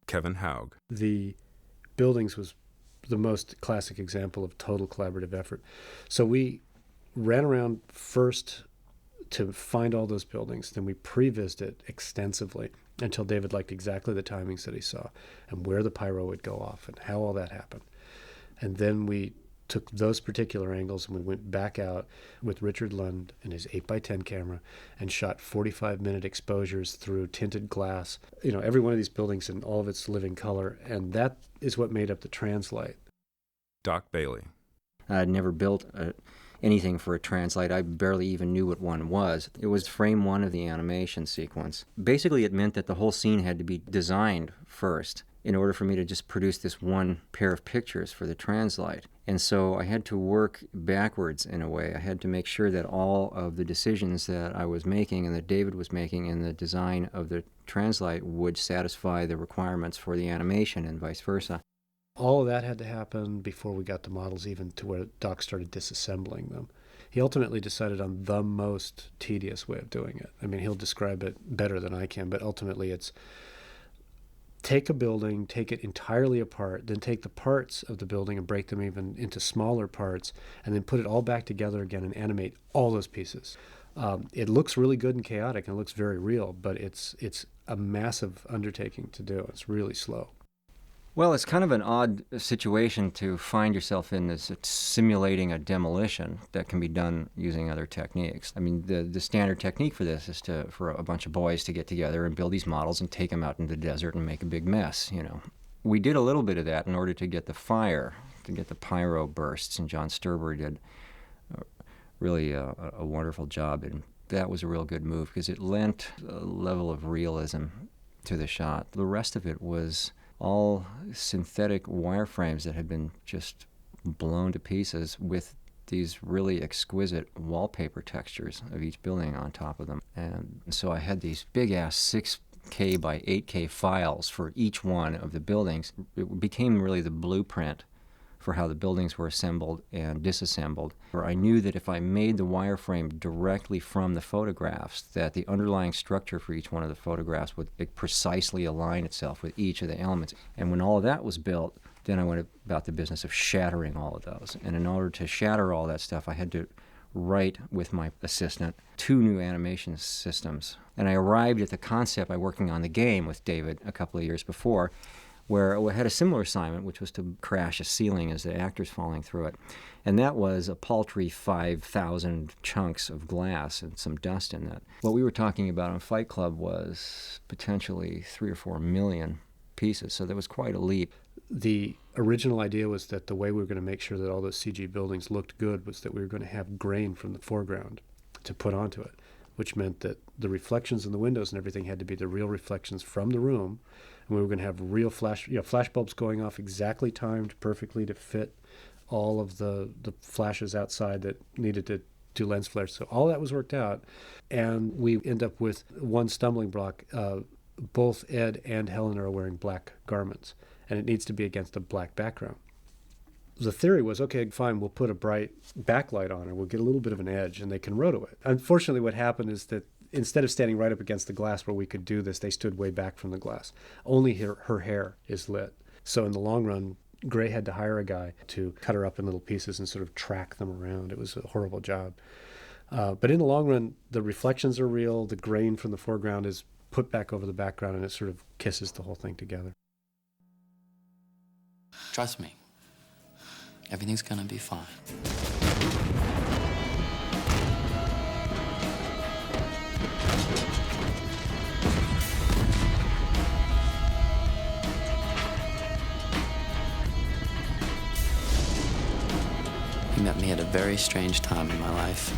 Kevin Haug. The buildings was the most classic example of total collaborative effort. So we ran around first to find all those buildings. Then we pre-visited extensively until David liked exactly the timings that he saw and where the pyro would go off and how all that happened. And then we took those particular angles and we went back out with Richard Lund and his 8x10 camera and shot 45-minute exposures through tinted glass. You know, every one of these buildings in all of its living color, and that is what made up the Translight. Doc Bailey. I'd never built anything for a Translight. I barely even knew what one was. It was frame one of the animation sequence. Basically, it meant that the whole scene had to be designed first in order for me to just produce this one pair of pictures for the Translight. And so I had to work backwards in a way. I had to make sure that all of the decisions that I was making and that David was making in the design of the Translight would satisfy the requirements for the animation and vice versa. All of that had to happen before we got the models even to where Doc started disassembling them. He ultimately decided on the most tedious way of doing it. I mean, he'll describe it better than I can, but ultimately it's take a building, take it entirely apart, then take the parts of the building and break them even into smaller parts, and then put it all back together again and animate all those pieces. It looks really good and chaotic, and it looks very real, but it's a massive undertaking to do. It's really slow. Well, it's kind of an odd situation to find yourself in, this simulating a demolition that can be done using other techniques. I mean, the standard technique for this is for a bunch of boys to get together and build these models and take them out into the desert and make a big mess, you know. We did a little bit of that in order to get the fire, to get the pyro bursts, and John Sturber did really a wonderful job, and that was a real good move because it lent a level of realism to the shot. The rest of it was all synthetic wireframes that had been just blown to pieces with these really exquisite wallpaper textures of each building on top of them. And so I had these big-ass 6K by 8K files for each one of the buildings. It became really the blueprint for how the buildings were assembled and disassembled. I knew that if I made the wireframe directly from the photographs, that the underlying structure for each one of the photographs would precisely align itself with each of the elements. And when all of that was built, then I went about the business of shattering all of those. And in order to shatter all that stuff, I had to write with my assistant 2 new animation systems. And I arrived at the concept by working on the game with David a couple of years before, where I had a similar assignment, which was to crash a ceiling as the actor's falling through it. And that was a paltry 5,000 chunks of glass and some dust in that. What we were talking about on Fight Club was potentially 3 or 4 million pieces, so that was quite a leap. The original idea was that the way we were going to make sure that all those CG buildings looked good was that we were going to have grain from the foreground to put onto it, which meant that the reflections in the windows and everything had to be the real reflections from the room. And we were going to have real flash bulbs going off exactly timed perfectly to fit all of the flashes outside that needed to do lens flares. So all that was worked out. And we end up with one stumbling block. Both Ed and Helena are wearing black garments, and it needs to be against a black background. The theory was, okay, fine, we'll put a bright backlight on her. We'll get a little bit of an edge, and they can roto it. Unfortunately, what happened is that instead of standing right up against the glass where we could do this, they stood way back from the glass. Only her hair is lit. So in the long run, Gray had to hire a guy to cut her up in little pieces and sort of track them around. It was a horrible job. But in the long run, the reflections are real. The grain from the foreground is put back over the background, and it sort of kisses the whole thing together. Trust me. Everything's gonna be fine. You met me at a very strange time in my life.